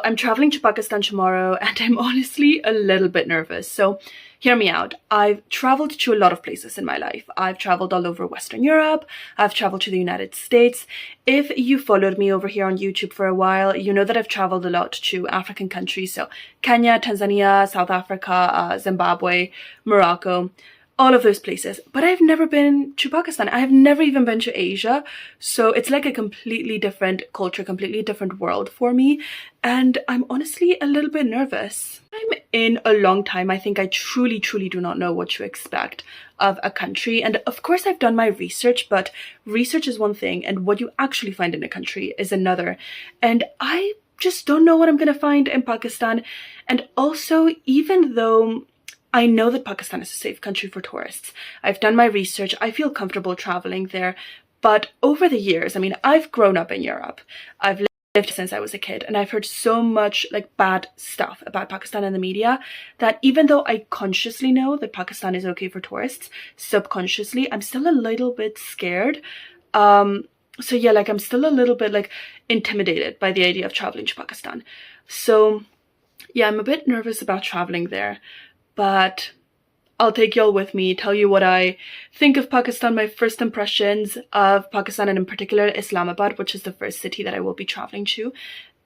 I'm traveling to Pakistan tomorrow and I'm honestly a little bit nervous. So hear me out. I've traveled to a lot of places in my life. I've traveled all over Western Europe. I've traveled to the United States. If you followed me over here on YouTube for a while, you know that I've traveled a lot to African countries. So Kenya, Tanzania, South Africa, Zimbabwe, Morocco, all of those places. But I've never been to Pakistan. I've never even been to Asia. So it's like a completely different culture, completely different world for me. And I'm honestly a little bit nervous. I'm in a long time. I think I truly do not know what to expect of a country. And of course I've done my research, but research is one thing and what you actually find in a country is another. And I just don't know what I'm going to find in Pakistan. And also, even though I know that Pakistan is a safe country for tourists, I've done my research, I feel comfortable traveling there. But over the years, I mean, I've grown up in Europe. I've lived since I was a kid, and I've heard so much like bad stuff about Pakistan in the media that even though I consciously know that Pakistan is okay for tourists, subconsciously I'm still a little bit scared. So yeah, like I'm still a little bit like intimidated by the idea of traveling to Pakistan. So yeah, I'm a bit nervous about traveling there, but I'll take y'all with me, tell you what I think of Pakistan, my first impressions of Pakistan, and in particular Islamabad, which is the first city that I will be traveling to.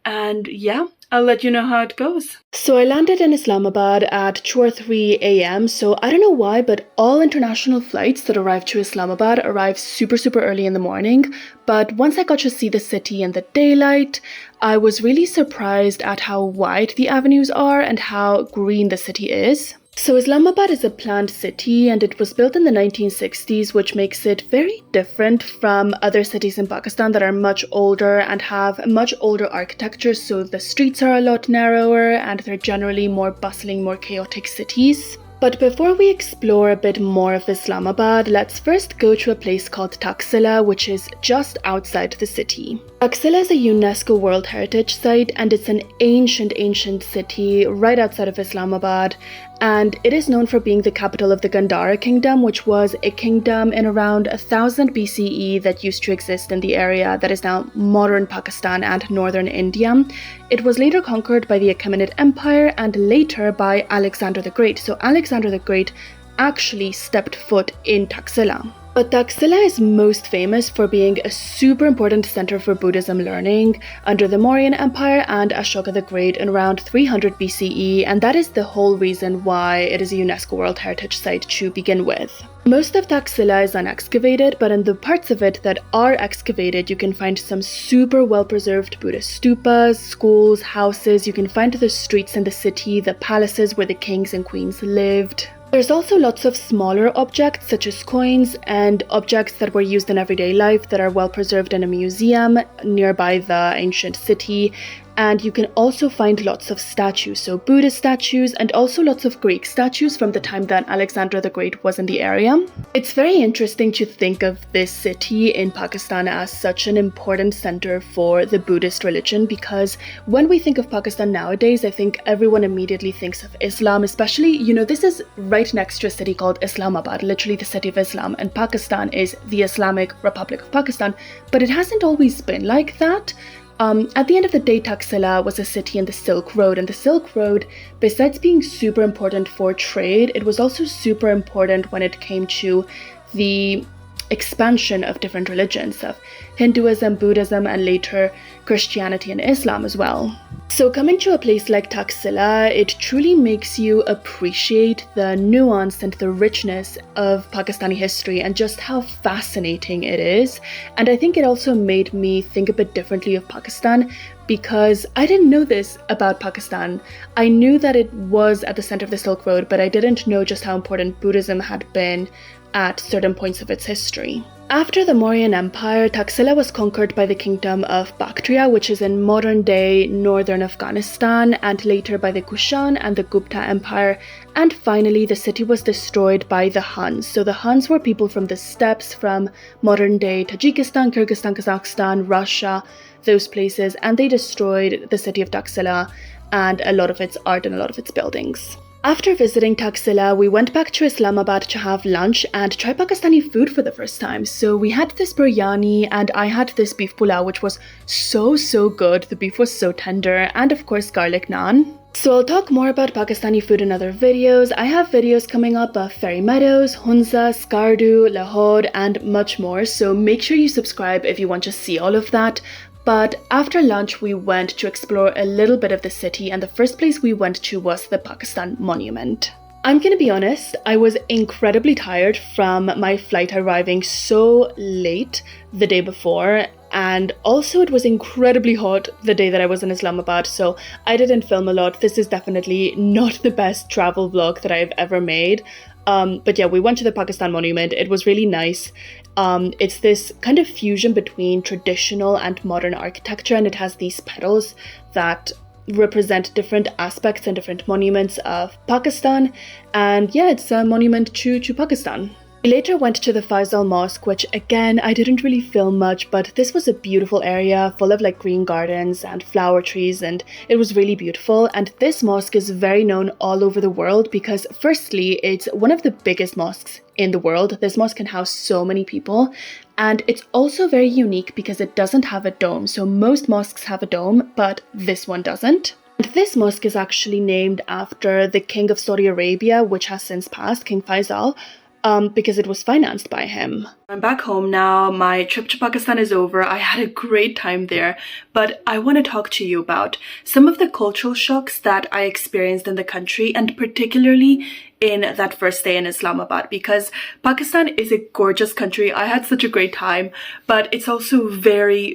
And yeah, I'll let you know how it goes. So I landed in Islamabad at 2 or 3 a.m. So I don't know why, but all international flights that arrive to Islamabad arrive super early in the morning. But once I got to see the city in the daylight, I was really surprised at how wide the avenues are and how green the city is. So Islamabad is a planned city and it was built in the 1960s, which makes it very different from other cities in Pakistan that are much older and have much older architecture. So the streets are a lot narrower and they're generally more bustling, more chaotic cities. But before we explore a bit more of Islamabad, let's first go to a place called Taxila, which is just outside the city. Taxila is a UNESCO World Heritage Site and it's an ancient city right outside of Islamabad. And it is known for being the capital of the Gandhara Kingdom, which was a kingdom in around 1000 BCE that used to exist in the area that is now modern Pakistan and northern India. It was later conquered by the Achaemenid Empire and later by Alexander the Great. So Alexander the Great actually stepped foot in Taxila. But Taxila is most famous for being a super important center for Buddhism learning under the Mauryan Empire and Ashoka the Great in around 300 BCE, and that is the whole reason why it is a UNESCO World Heritage Site to begin with. Most of Taxila is unexcavated, but in the parts of it that are excavated, you can find some super well-preserved Buddhist stupas, schools, houses. You can find the streets in the city, the palaces where the kings and queens lived. There's also lots of smaller objects such as coins and objects that were used in everyday life that are well preserved in a museum nearby the ancient city. And you can also find lots of statues, so Buddhist statues and also lots of Greek statues from the time that Alexander the Great was in the area. It's very interesting to think of this city in Pakistan as such an important center for the Buddhist religion, because when we think of Pakistan nowadays, I think everyone immediately thinks of Islam, especially, you know, this is right next to a city called Islamabad, literally the city of Islam, and Pakistan is the Islamic Republic of Pakistan, but it hasn't always been like that. At the end of the day, Taxila was a city in the Silk Road, and the Silk Road, besides being super important for trade, it was also super important when it came to the expansion of different religions, of Hinduism, Buddhism, and later Christianity and Islam as well. So coming to a place like Taxila, it truly makes you appreciate the nuance and the richness of Pakistani history and just how fascinating it is. And I think it also made me think a bit differently of Pakistan, because I didn't know this about Pakistan. I knew that it was at the center of the Silk Road, but I didn't know just how important Buddhism had been at certain points of its history. After the Mauryan Empire, Taxila was conquered by the kingdom of Bactria, which is in modern-day northern Afghanistan, and later by the Kushan and the Gupta Empire, and finally the city was destroyed by the Huns. So the Huns were people from the steppes, from modern-day Tajikistan, Kyrgyzstan, Kazakhstan, Russia, those places, and they destroyed the city of Taxila and a lot of its art and a lot of its buildings. After visiting Taxila, we went back to Islamabad to have lunch and try Pakistani food for the first time. So we had this biryani and I had this beef pulao, which was so good. The beef was so tender, and of course garlic naan. So I'll talk more about Pakistani food in other videos. I have videos coming up of Fairy Meadows, Hunza, Skardu, Lahore, and much more. So make sure you subscribe if you want to see all of that. But after lunch, we went to explore a little bit of the city, and the first place we went to was the Pakistan Monument. I'm gonna be honest, I was incredibly tired from my flight arriving so late the day before, and also it was incredibly hot the day that I was in Islamabad, so I didn't film a lot. This is definitely not the best travel vlog that I've ever made. But yeah, we went to the Pakistan Monument. It was really nice. It's this kind of fusion between traditional and modern architecture, and it has these petals that represent different aspects and different monuments of Pakistan. And yeah, it's a monument to Pakistan. We later went to the Faisal Mosque, which again, I didn't really film much, but this was a beautiful area full of like green gardens and flower trees, and it was really beautiful. And this mosque is very known all over the world because firstly, it's one of the biggest mosques in the world. This mosque can house so many people, and it's also very unique because it doesn't have a dome. So most mosques have a dome, but this one doesn't. And this mosque is actually named after the King of Saudi Arabia, which has since passed, King Faisal, because it was financed by him. I'm back home now. My trip to Pakistan is over. I had a great time there, but I want to talk to you about some of the cultural shocks that I experienced in the country, and particularly in that first day in Islamabad, because Pakistan is a gorgeous country. I had such a great time, but it's also very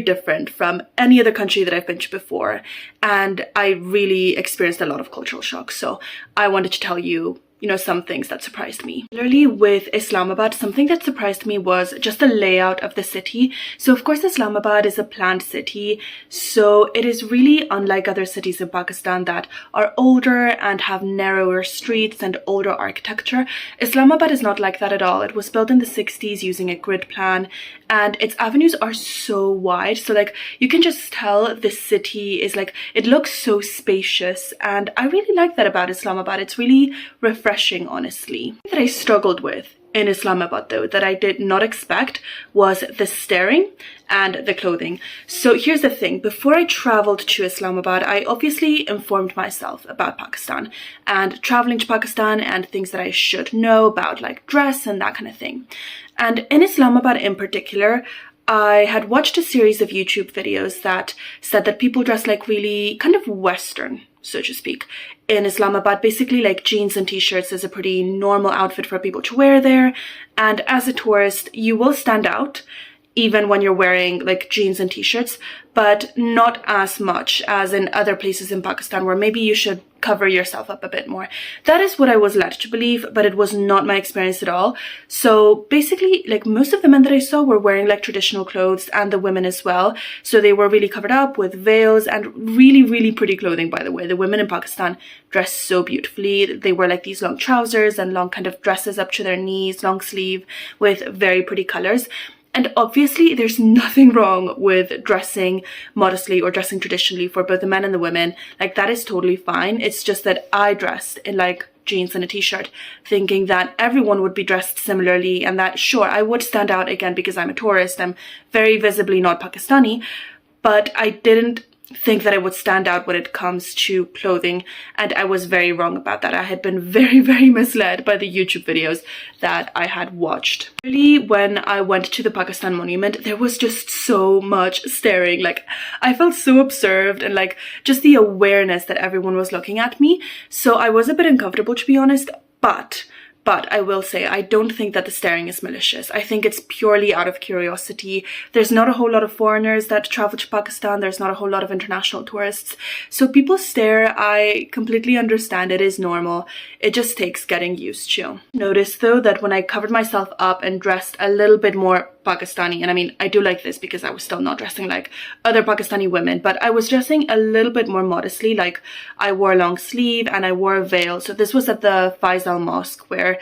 different from any other country that I've been to before, and I really experienced a lot of cultural shocks. So I wanted to tell you some things that surprised me. Particularly with Islamabad, something that surprised me was just the layout of the city. So of course, Islamabad is a planned city, so it is really unlike other cities in Pakistan that are older and have narrower streets and older architecture. Islamabad is not like that at all. It was built in the 60s using a grid plan, and its avenues are so wide. So like you can just tell the city is like, it looks so spacious, and I really like that about Islamabad. It's really refreshing, honestly. That I struggled with in Islamabad though, that I did not expect, was the staring and the clothing. So here's the thing, before I traveled to Islamabad, I obviously informed myself about Pakistan and traveling to Pakistan and things that I should know about like dress and that kind of thing. And in Islamabad in particular, I had watched a series of YouTube videos that said that people dress like really kind of Western, so to speak, in Islamabad. Basically like jeans and t-shirts is a pretty normal outfit for people to wear there. And as a tourist, you will stand out even when you're wearing like jeans and t-shirts, but not as much as in other places in Pakistan where maybe you should cover yourself up a bit more. That is what I was led to believe, but it was not my experience at all. So basically, like most of the men that I saw were wearing like traditional clothes, and the women as well. So they were really covered up with veils and really pretty clothing, by the way. The women in Pakistan dress so beautifully. They wear like these long trousers and long kind of dresses up to their knees, long sleeve, with very pretty colors. And obviously, there's nothing wrong with dressing modestly or dressing traditionally for both the men and the women. Like, that is totally fine. It's just that I dressed in like jeans and a t-shirt, thinking that everyone would be dressed similarly, and that sure, I would stand out again because I'm a tourist. I'm very visibly not Pakistani, but I didn't think that I would stand out when it comes to clothing, and I was very wrong about that. I had been very misled by the YouTube videos that I had watched. Really, when I went to the Pakistan Monument, there was just so much staring. Like, I felt so observed, and like just the awareness that everyone was looking at me. So I was a bit uncomfortable, to be honest, but I will say, I don't think that the staring is malicious. I think it's purely out of curiosity. There's not a whole lot of foreigners that travel to Pakistan. There's not a whole lot of international tourists. So people stare. I completely understand. It is normal. It just takes getting used to. Notice though that when I covered myself up and dressed a little bit more Pakistani, and I mean, I do like this because I was still not dressing like other Pakistani women, but I was dressing a little bit more modestly. Like, I wore a long sleeve and I wore a veil. So this was at the Faisal Mosque, where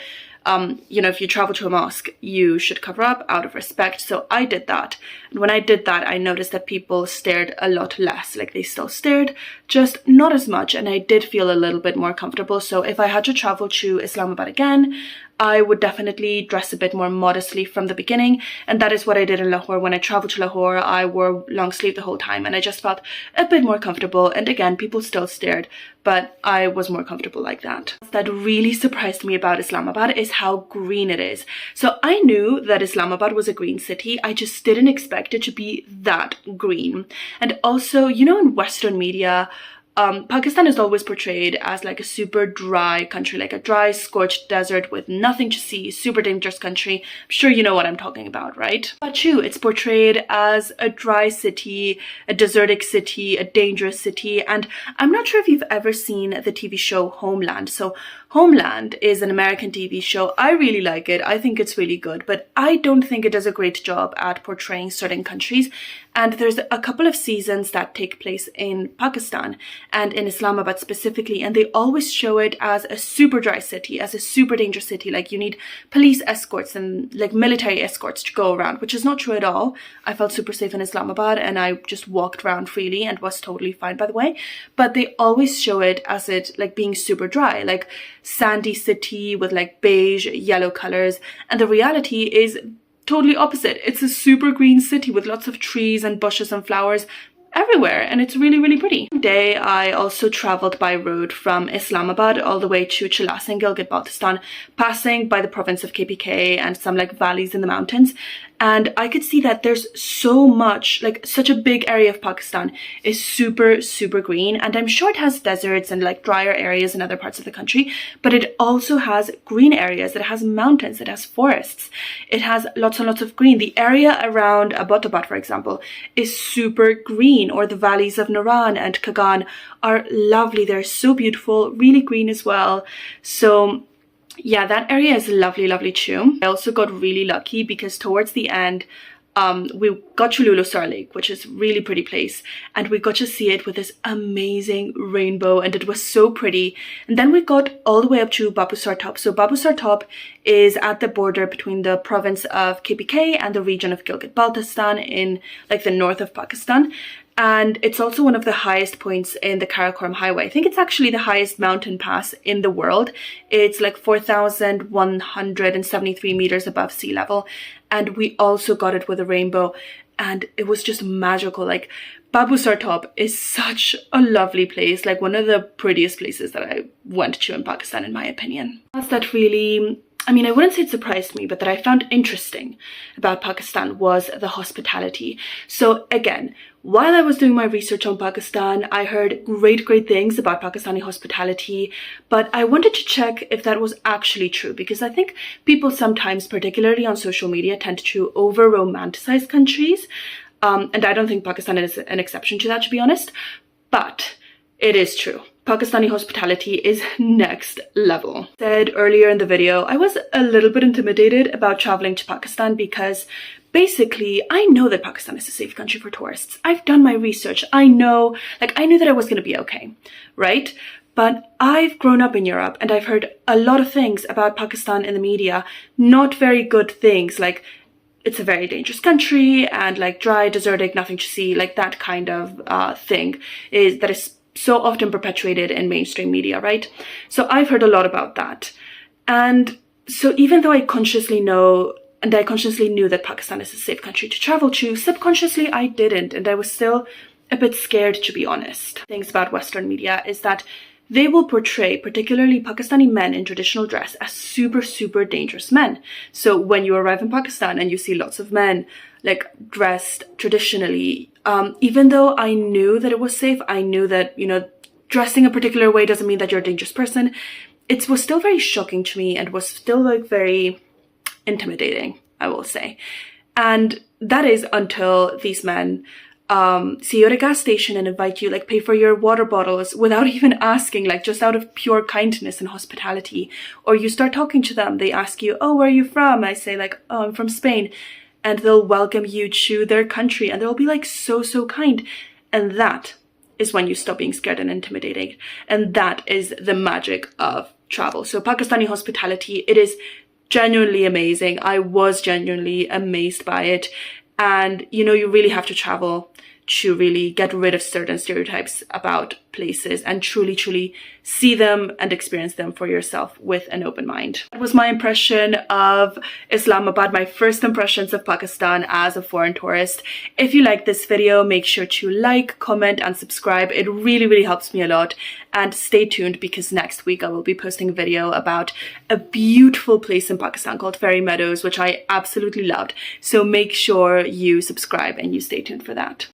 if you travel to a mosque, you should cover up out of respect. So I did that. And when I did that, I noticed that people stared a lot less. Like, they still stared, just not as much. And I did feel a little bit more comfortable. So if I had to travel to Islamabad again, I would definitely dress a bit more modestly from the beginning. And that is what I did in Lahore. When I traveled to Lahore, I wore long sleeve the whole time, and I just felt a bit more comfortable. And again, people still stared, but I was more comfortable like that. That really surprised me about Islamabad is how green it is. So I knew that Islamabad was a green city. I just didn't expect it to be that green. And also, in Western media, Pakistan is always portrayed as like a super dry country, like a dry, scorched desert with nothing to see, super dangerous country. I'm sure you know what I'm talking about, right? But true, it's portrayed as a dry city, a desertic city, a dangerous city. And I'm not sure if you've ever seen the TV show Homeland. So Homeland is an American TV show. I really like it. I think it's really good, but I don't think it does a great job at portraying certain countries. And there's a couple of seasons that take place in Pakistan and in Islamabad specifically, and they always show it as a super dry city, as a super dangerous city. Like, you need police escorts and like military escorts to go around, which is not true at all. I felt super safe in Islamabad, and I just walked around freely and was totally fine, by the way. But they always show it as it like being super dry, like sandy city with like beige, yellow colors. And the reality is totally opposite. It's a super green city with lots of trees and bushes and flowers everywhere, and it's really, really pretty. One day I also traveled by road from Islamabad all the way to Chilas in Gilgit-Baltistan, passing by the province of KPK and some like valleys in the mountains. And I could see that there's so much, like such a big area of Pakistan is super, super green. And I'm sure it has deserts and like drier areas in other parts of the country, but it also has green areas. It has mountains, it has forests, it has lots and lots of green. The area around Abbottabad, for example, is super green, or the valleys of Nuran and Kagan are lovely. They're so beautiful, really green as well. So yeah, that area is lovely, lovely too. I also got really lucky because towards the end, we got to Lulusar Lake, which is a really pretty place, and we got to see it with this amazing rainbow, and it was so pretty. And then we got all the way up to Babusar Top. So Babusar Top is at the border between the province of KPK and the region of Gilgit-Baltistan in like the north of Pakistan. And it's also one of the highest points in the Karakoram Highway. I think it's actually the highest mountain pass in the world. It's like 4,173 meters above sea level. And we also got it with a rainbow, and it was just magical. Like, Babusar Top is such a lovely place, like one of the prettiest places that I went to in Pakistan, in my opinion. That really, I mean, I wouldn't say it surprised me, but that I found interesting about Pakistan was the hospitality. So again, while I was doing my research on Pakistan, I heard great things about Pakistani hospitality, but I wanted to check if that was actually true, because I think people sometimes, particularly on social media, tend to over-romanticize countries. And I don't think Pakistan is an exception to that, to be honest, but it is true. Pakistani hospitality is next level. I said earlier in the video, I was a little bit intimidated about traveling to Pakistan because basically I know that Pakistan is a safe country for tourists. I've done my research. I knew that I was going to be okay, right? But I've grown up in Europe and I've heard a lot of things about Pakistan in the media, not very good things, like it's a very dangerous country and like dry, desertic, nothing to see, like that kind of thing that is so often perpetuated in mainstream media, right? So I've heard a lot about that. And so even though I consciously know, and I consciously knew that Pakistan is a safe country to travel to, subconsciously I didn't, and I was still a bit scared, to be honest. Things about Western media is that they will portray particularly Pakistani men in traditional dress as super dangerous men. So when you arrive in Pakistan and you see lots of men like dressed traditionally, even though I knew that it was safe, I knew that, dressing a particular way doesn't mean that you're a dangerous person, it was still very shocking to me and was still like very intimidating, I will say. And that is until these men see you at a gas station and invite you, like pay for your water bottles without even asking, like just out of pure kindness and hospitality. Or you start talking to them, they ask you, oh, where are you from? I say like, oh, I'm from Spain. And they'll welcome you to their country and they'll be like so kind. And that is when you stop being scared and intimidating. And that is the magic of travel. So Pakistani hospitality, it is genuinely amazing. I was genuinely amazed by it. And, you know, you really have to travel to really get rid of certain stereotypes about places and truly see them and experience them for yourself with an open mind. That was my impression of Islamabad, my first impressions of Pakistan as a foreign tourist. If you like this video, make sure to like, comment and subscribe. It really helps me a lot. And stay tuned, because next week I will be posting a video about a beautiful place in Pakistan called Fairy Meadows, which I absolutely loved. So make sure you subscribe and you stay tuned for that.